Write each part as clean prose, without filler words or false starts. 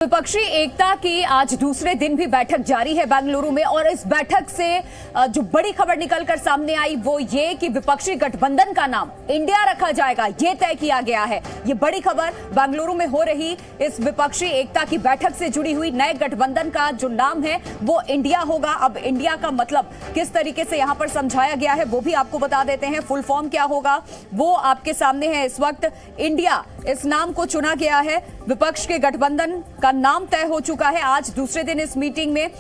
विपक्षी एकता की आज दूसरे दिन भी बैठक जारी है बेंगलुरु में। और इस बैठक से जो बड़ी खबर निकलकर सामने आई वो ये कि विपक्षी गठबंधन का नाम इंडिया रखा जाएगा, ये तय किया गया है। ये बड़ी खबर बेंगलुरु में हो रही इस विपक्षी एकता की बैठक से जुड़ी हुई। नए गठबंधन का जो नाम है वो इंडिया होगा। अब इंडिया का मतलब किस तरीके से यहां पर समझाया गया है वो भी आपको बता देते हैं। फुल फॉर्म क्या होगा वो आपके सामने है इस वक्त। इंडिया इस नाम को चुना गया है। विपक्ष के गठबंधन का नाम तय हो चुका है। आज दूसरे दिन इस मीटिंग में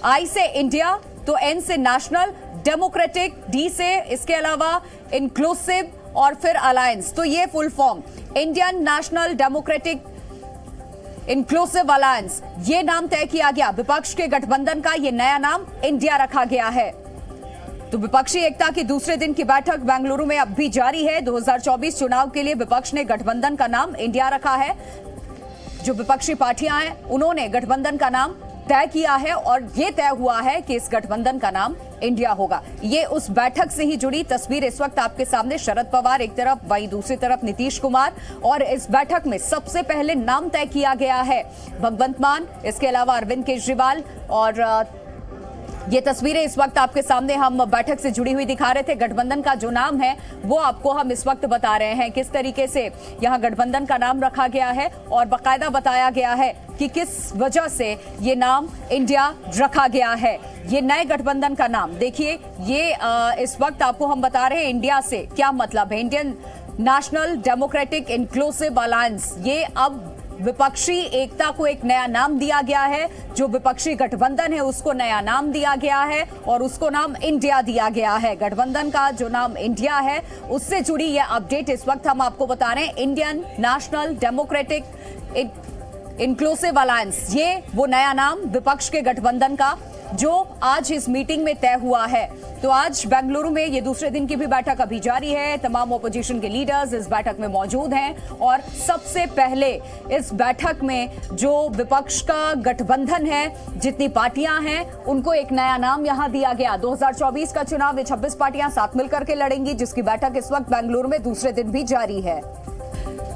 आई से इंडिया, तो एन से नेशनल डेमोक्रेटिक, डी से इसके अलावा इंक्लूसिव और फिर अलायंस। तो ये full form Indian national democratic inclusive alliance, ये नाम तय किया गया। विपक्ष के गठबंधन का ये नया नाम इंडिया रखा गया है। तो विपक्षी एकता की दूसरे दिन की बैठक बेंगलुरु में अब भी जारी है। 2024 चुनाव के लिए विपक्ष ने गठबंधन का नाम इंडिया रखा है। जो विपक्षी पार्टियां हैं उन्होंने गठबंधन का नाम तय किया है और ये तय हुआ है कि इस गठबंधन का नाम इंडिया होगा। ये उस बैठक से ही जुड़ी तस्वीर इस वक्त आपके सामने। शरद पवार एक तरफ, वहीं दूसरी तरफ नीतीश कुमार। और इस बैठक में सबसे पहले नाम तय किया गया है भगवंत मान, इसके अलावा अरविंद केजरीवाल। और ये तस्वीरें इस वक्त आपके सामने हम बैठक से जुड़ी हुई दिखा रहे थे। गठबंधन का जो नाम है वो आपको हम इस वक्त बता रहे हैं किस तरीके से यहां गठबंधन का नाम रखा गया है और बाकायदा बताया गया है कि किस वजह से ये नाम इंडिया रखा गया है। ये नए गठबंधन का नाम देखिए, ये इस वक्त आपको हम बता रहे हैं इंडिया से क्या मतलब है। Indian national democratic inclusive alliance, ये अब विपक्षी एकता को एक नया नाम दिया गया है। जो विपक्षी गठबंधन है उसको नया नाम दिया गया है और उसको नाम इंडिया दिया गया है। गठबंधन का जो नाम इंडिया है उससे जुड़ी यह अपडेट इस वक्त हम आपको बता रहे हैं। Indian national democratic inclusive alliance, ये वो नया नाम विपक्ष के गठबंधन का जो आज इस मीटिंग में तय हुआ है। तो आज बेंगलुरु में ये दूसरे दिन की भी बैठक अभी जारी है। तमाम ओपोजिशन के लीडर्स इस बैठक में मौजूद हैं और सबसे पहले इस बैठक में जो विपक्ष का गठबंधन है, जितनी पार्टियां हैं, उनको एक नया नाम यहां दिया गया। 2024 का चुनाव ये 26 पार्टियां साथ मिलकर के लड़ेंगी, जिसकी बैठक इस वक्त बेंगलुरु में दूसरे दिन भी जारी है।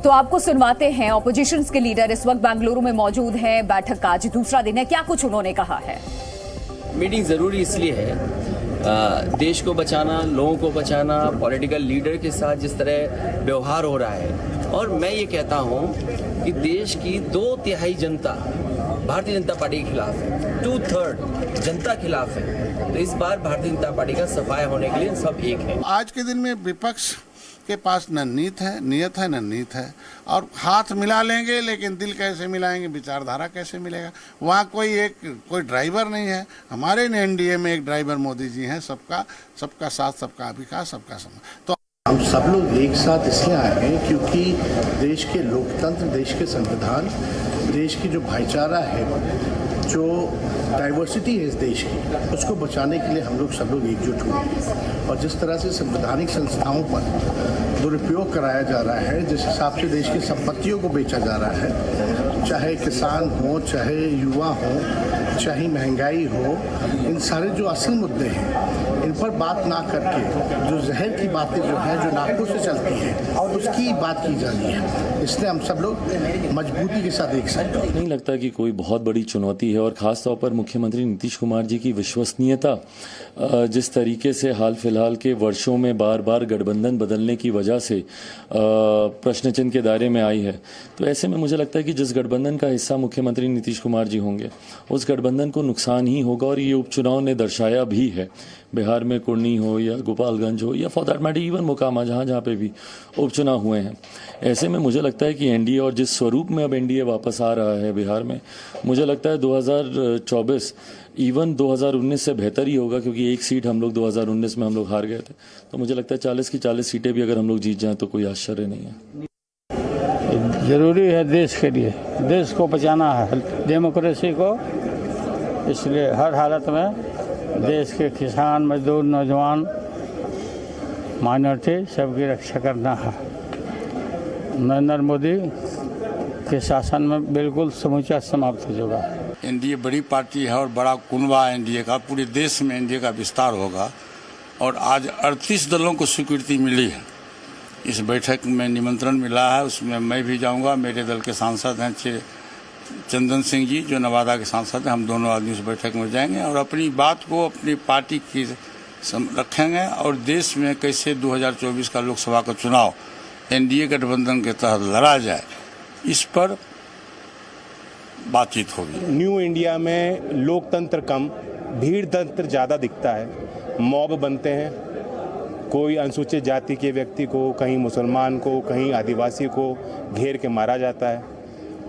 तो आपको सुनवाते हैं, ऑपोजिशन के लीडर इस वक्त बेंगलुरु में मौजूद हैं। बैठक का आज दूसरा दिन है, क्या कुछ उन्होंने कहा है। मीटिंग ज़रूरी इसलिए है, देश को बचाना, लोगों को बचाना, पॉलिटिकल लीडर के साथ जिस तरह व्यवहार हो रहा है। और मैं ये कहता हूँ कि देश की 2/3 जनता भारतीय जनता पार्टी के खिलाफ है, 2/3 जनता खिलाफ है। तो इस बार भारतीय जनता पार्टी का सफाया होने के लिए सब एक है। आज के दिन में विपक्ष के पास न नीयत है न नीत है। और हाथ मिला लेंगे लेकिन दिल कैसे मिलाएंगे, विचारधारा कैसे मिलेगा। वहाँ कोई ड्राइवर नहीं है। हमारे एनडीए में एक ड्राइवर मोदी जी हैं, सबका साथ, सबका विकास, सबका समय। तो हम सब लोग एक साथ इसलिए आए हैं क्योंकि देश के लोकतंत्र, देश के संविधान, देश की जो भाईचारा है, जो डाइवर्सिटी है इस देश की, उसको बचाने के लिए हम सब लोग एकजुट हुए हैं। और जिस तरह से संवैधानिक संस्थाओं पर दुरुपयोग कराया जा रहा है, जिस हिसाब से देश की संपत्तियों को बेचा जा रहा है, चाहे किसान हो, चाहे युवा हो, चाहे महंगाई हो, इन सारे जो असल मुद्दे हैं इन पर बात ना करके जो जहर की बातें जो हैं, जो नाकों से चलती हैं, उसकी बात की जा रही है। इसलिए हम सब लोग मजबूती के साथ एक साथ। नहीं लगता कि कोई बहुत बड़ी चुनौती है। और ख़ास तौर पर मुख्यमंत्री नीतीश कुमार जी की विश्वसनीयता जिस तरीके से हाल फिलहाल के वर्षों में बार बार गठबंधन बदलने की वजह से प्रश्न चिन्ह के दायरे में आई है, तो ऐसे में मुझे लगता है कि जिस गठबंधन का हिस्सा मुख्यमंत्री नीतीश कुमार जी होंगे उस गठबंधन को नुकसान ही होगा। और ये उपचुनाव ने दर्शाया भी है। बिहार में कुर्नी हो या गोपालगंज हो या for that matter even Mokama, जहाँ पे भी उपचुनाव हुए हैं, ऐसे में मुझे लगता है कि एनडीए और जिस स्वरूप में अब एनडीए वापस आ रहा है बिहार में, मुझे लगता है 2024 इवन 2019 से बेहतर ही होगा। क्योंकि एक सीट हम लोग 2019 में हम लोग हार गए थे, तो मुझे लगता है 40 की 40 सीटें भी अगर हम लोग जीत जाएं तो कोई आश्चर्य नहीं है। जरूरी है देश के लिए, देश को बचाना है, डेमोक्रेसी को। इसलिए हर हालत में देश के किसान, मजदूर, नौजवान, माइनॉरिटी सबकी रक्षा करना है। नरेंद्र मोदी के शासन में बिल्कुल समूचा समाप्त हो जाएगा। एनडीए बड़ी पार्टी है और बड़ा कुनबा एनडीए का, पूरे देश में एनडीए का विस्तार होगा। और आज 38 दलों को स्वीकृति मिली है। इस बैठक में निमंत्रण मिला है, उसमें मैं भी जाऊंगा। मेरे दल के सांसद हैं चंदन सिंह जी जो नवादा के सांसद हैं, हम दोनों आदमी उस बैठक में जाएंगे और अपनी बात को अपनी पार्टी की रखेंगे और देश में कैसे 2024 का लोकसभा का चुनाव एनडीए गठबंधन के तहत लड़ा जाए, इस पर बातचीत होगी। न्यू इंडिया में लोकतंत्र कम, भीड़ तंत्र ज़्यादा दिखता है। मॉब बनते हैं, कोई अनुसूचित जाति के व्यक्ति को, कहीं मुसलमान को, कहीं आदिवासी को घेर के मारा जाता है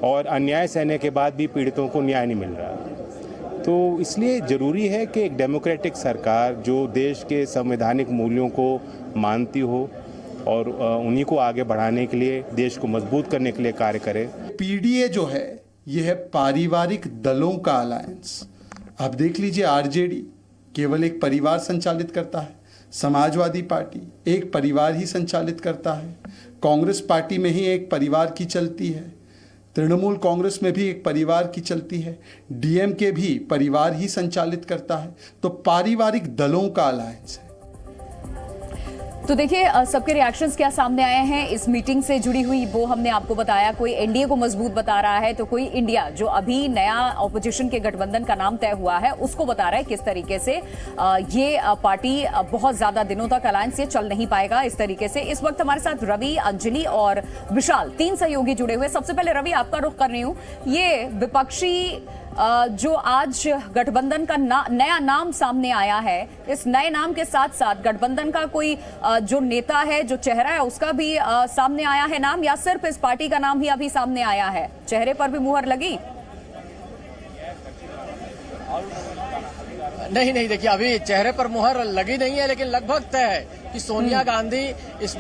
और अन्याय सहने के बाद भी पीड़ितों को न्याय नहीं मिल रहा। तो इसलिए ज़रूरी है कि एक डेमोक्रेटिक सरकार जो देश के संवैधानिक मूल्यों को मानती हो और उन्हीं को आगे बढ़ाने के लिए, देश को मजबूत करने के लिए कार्य करे। पीडीए जो है यह है पारिवारिक दलों का अलायंस। आप देख लीजिए, आरजेडी केवल एक परिवार संचालित करता है, समाजवादी पार्टी एक परिवार ही संचालित करता है, कांग्रेस पार्टी में ही एक परिवार की चलती है, तृणमूल कांग्रेस में भी एक परिवार की चलती है, डीएमके भी परिवार ही संचालित करता है। तो पारिवारिक दलों का अलायंस है। तो देखिए सबके रिएक्शंस क्या सामने आए हैं इस मीटिंग से जुड़ी हुई, वो हमने आपको बताया। कोई एनडीए को मजबूत बता रहा है तो कोई इंडिया, जो अभी नया ऑपोजिशन के गठबंधन का नाम तय हुआ है, उसको बता रहा है किस तरीके से ये पार्टी बहुत ज्यादा दिनों तक अलायंस से चल नहीं पाएगा इस तरीके से। इस वक्त हमारे साथ रवि, अंजलि और विशाल, 3 सहयोगी जुड़े हुए। सबसे पहले रवि, आपका रुख कर रही हूं। ये विपक्षी जो आज गठबंधन का नया नाम सामने आया है, इस नए नाम के साथ साथ गठबंधन का कोई जो नेता है, जो चेहरा है, उसका भी सामने आया है नाम, या सिर्फ इस पार्टी का नाम ही अभी सामने आया है? चेहरे पर भी मुहर लगी? नहीं, देखिए अभी चेहरे पर मुहर लगी नहीं है, लेकिन लगभग तय है कि सोनिया गांधी इस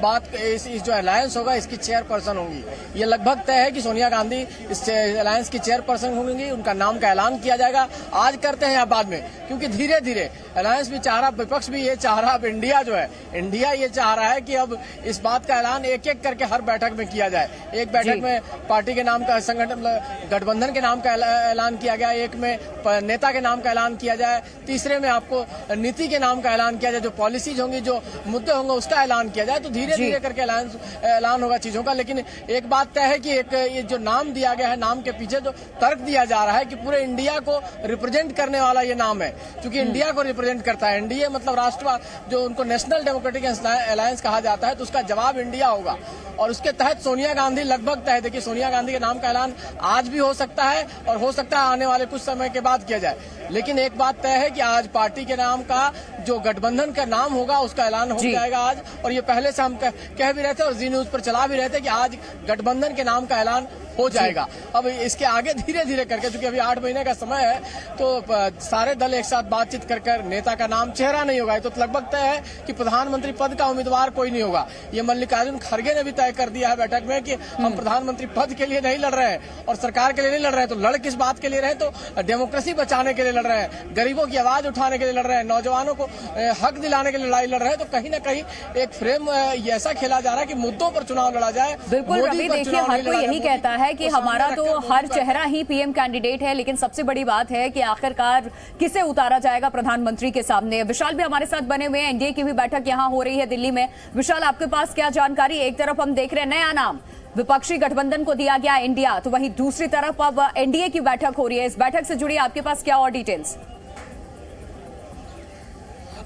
जो अलायंस होगा इसकी चेयरपर्सन होंगी। ये लगभग तय है कि सोनिया गांधी इस अलायंस की चेयरपर्सन होंगी। उनका नाम का ऐलान किया जाएगा। आज करते हैं या बाद में, क्योंकि धीरे धीरे अलायंस भी चाह रहा, विपक्ष भी ये चाह रहा, अब इंडिया जो है, इंडिया ये चाह रहा है कि अब इस बात का ऐलान एक एक करके हर बैठक में किया जाए। एक बैठक में पार्टी के नाम का, संगठन गठबंधन के नाम का ऐलान किया गया, एक में नेता के नाम का ऐलान किया जाए, तीसरे में आपको नीति के नाम का ऐलान किया जाए, जो पॉलिसीज होंगी, जो मुद्दे होंगे उसका ऐलान किया जाए। तो धीरे धीरे करके ऐलान होगा चीजों का। लेकिन एक बात तय है कि ये जो नाम दिया गया है, नाम के पीछे जो तर्क दिया जा रहा है कि पूरे इंडिया को रिप्रेजेंट करने वाला ये नाम है, क्योंकि इंडिया को रिप्रेजेंट करता है। एनडीए मतलब राष्ट्रवाद, जो उनको नेशनल डेमोक्रेटिक अलायंस कहा जाता है, तो उसका जवाब इंडिया होगा और उसके तहत सोनिया गांधी लगभग तय। देखिए, सोनिया गांधी के नाम का ऐलान आज भी हो सकता है और हो सकता है आने वाले कुछ समय के बाद किया जाए। लेकिन एक बात तय है कि आज पार्टी के नाम का, जो गठबंधन का नाम होगा, उसका ऐलान हो जाएगा आज। और ये पहले से हम कह भी रहे थे और जी न्यूज पर चला भी रहे थे कि आज गठबंधन के नाम का ऐलान हो जाएगा। अब इसके आगे धीरे धीरे करके, चूंकि अभी 8 महीने का समय है, तो सारे दल एक साथ बातचीत कर नेता का नाम, चेहरा नहीं होगा। तो लगभग तय है कि प्रधानमंत्री पद का उम्मीदवार कोई नहीं होगा। ये मल्लिकार्जुन खड़गे ने भी तय कर दिया है बैठक में कि हम प्रधानमंत्री पद के लिए नहीं लड़ रहे हैं और सरकार के लिए नहीं लड़ रहे हैं। तो लड़ किस बात के लिए रहे? तो डेमोक्रेसी बचाने के लिए लड़ रहे हैं, गरीबों की आवाज उठाने के लिए लड़ रहे हैं, नौजवानों को हक दिलाने के लिए लड़ाई लड़ रहे हैं। तो कहीं ना कहीं एक फ्रेम ऐसा खेला जा रहा है कि मुद्दों पर चुनाव लड़ा जाए। बिल्कुल रवि, देखिए हर कोई यही कहता है कि हमारा तो हर चेहरा ही पीएम कैंडिडेट है, लेकिन सबसे बड़ी बात है कि आखिरकार किसे उतारा जाएगा प्रधानमंत्री के सामने। विशाल भी हमारे साथ बने हुए हैं। एनडीए की भी बैठक यहां हो रही है दिल्ली में। विशाल, आपके पास क्या जानकारी? एक तरफ हम देख रहे हैं नया नाम विपक्षी गठबंधन को दिया गया इंडिया, तो वहीं दूसरी तरफ अब एनडीए की बैठक हो रही है। इस बैठक से जुड़ी आपके पास क्या और डिटेल्स?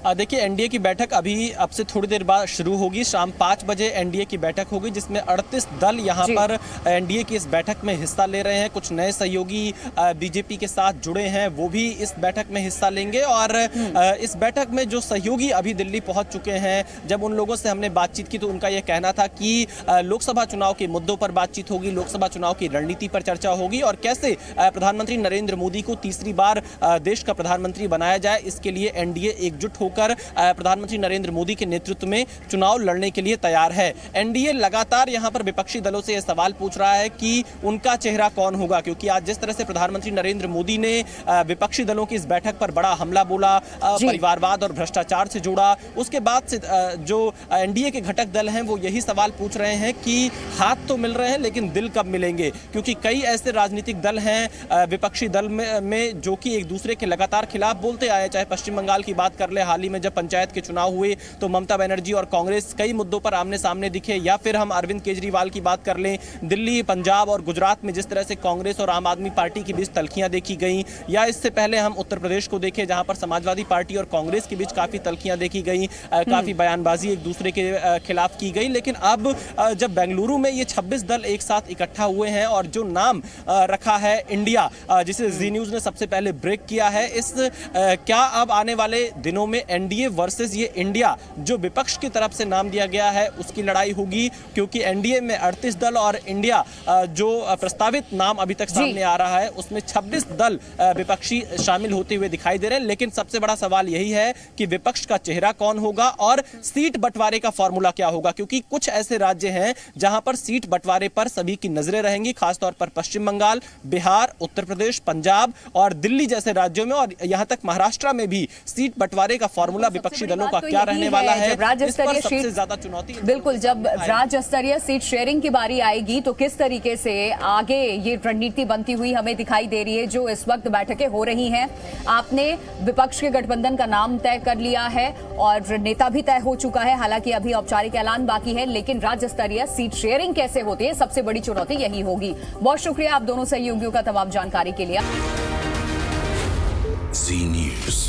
देखिए, एनडीए की बैठक अभी अब से थोड़ी देर बाद शुरू होगी। शाम 5 बजे एनडीए की बैठक होगी, जिसमें 38 दल यहां पर एनडीए की इस बैठक में हिस्सा ले रहे हैं। कुछ नए सहयोगी बीजेपी के साथ जुड़े हैं, वो भी इस बैठक में हिस्सा लेंगे। और इस बैठक में जो सहयोगी अभी दिल्ली पहुंच चुके हैं, जब उन लोगों से हमने बातचीत की तो उनका यह कहना था कि लोकसभा चुनाव के मुद्दों पर बातचीत होगी, लोकसभा चुनाव की रणनीति पर चर्चा होगी और कैसे प्रधानमंत्री नरेंद्र मोदी को तीसरी बार देश का प्रधानमंत्री बनाया जाए, इसके लिए एनडीए एकजुट होकर प्रधानमंत्री नरेंद्र मोदी के नेतृत्व में चुनाव लड़ने के लिए तैयार है। एनडीए लगातार यहां पर विपक्षी दलों से यह सवाल पूछ रहा है कि उनका चेहरा कौन होगा, क्योंकि आज जिस तरह से प्रधानमंत्री नरेंद्र मोदी ने विपक्षी दलों की इस बैठक पर बड़ा हमला बोला, परिवारवाद और भ्रष्टाचार से जुड़ा, उसके बाद से जो एनडीए के घटक दल हैं वो यही सवाल पूछ रहे हैं कि हाथ तो मिल रहे हैं लेकिन दिल कब मिलेंगे, क्योंकि कई ऐसे राजनीतिक दल हैं विपक्षी दल में जो कि एक दूसरे के लगातार खिलाफ बोलते आए, चाहे पश्चिम बंगाल की बात कर ले हाल हाल ही में जब पंचायत के चुनाव हुए तो ममता बनर्जी और कांग्रेस कई मुद्दों पर आमने सामने दिखे, या फिर हम अरविंद केजरीवाल की बात कर लें, दिल्ली, पंजाब और गुजरात में जिस तरह से कांग्रेस और आम आदमी पार्टी के बीच तल्खियां देखी गई, या इससे पहले हम उत्तर प्रदेश को देखें जहां पर समाजवादी पार्टी और कांग्रेस के बीच काफी तल्खियां देखी गई, काफी बयानबाजी एक दूसरे के खिलाफ की गई। लेकिन अब जब बेंगलुरु में ये 26 दल एक साथ इकट्ठा हुए हैं और जो नाम रखा है इंडिया, जिसे जी न्यूज ने सबसे पहले ब्रेक किया है, इस क्या अब आने वाले दिनों में एनडीए वर्सेस ये इंडिया जो विपक्ष की तरफ से नाम दिया गया है उसकी लड़ाई होगी? क्योंकि एनडीए में 38 दल और इंडिया जो प्रस्तावित नाम अभी तक सामने आ रहा है उसमें 26 दल विपक्षी शामिल होते हुए दिखाई दे रहे हैं। लेकिन सबसे बड़ा सवाल यही है कि विपक्ष का चेहरा कौन होगा और सीट बंटवारे का फॉर्मूला क्या होगा, क्योंकि कुछ ऐसे राज्य हैं जहां पर सीट बंटवारे पर सभी की नजरें रहेंगी, खासतौर पर पश्चिम बंगाल, बिहार, उत्तर प्रदेश, पंजाब और दिल्ली जैसे राज्यों में, और यहां तक महाराष्ट्र में भी सीट बंटवारे का फॉर्मूला विपक्षी दलों का क्या रहने वाला है, इस पर सबसे ज्यादा चुनौती। बिल्कुल, जब राज्य स्तरीय सीट शेयरिंग की बारी आएगी तो किस तरीके से आगे ये रणनीति बनती हुई हमें दिखाई दे रही है। जो इस वक्त बैठकें हो रही हैं, आपने विपक्ष के गठबंधन का नाम तय कर लिया है और नेता भी तय हो चुका है, हालांकि अभी औपचारिक ऐलान बाकी है, लेकिन राज्य स्तरीय सीट शेयरिंग कैसे होती है सबसे बड़ी चुनौती यही होगी। बहुत शुक्रिया आप दोनों सहयोगियों का तमाम जानकारी के लिए। जी न्यूज़।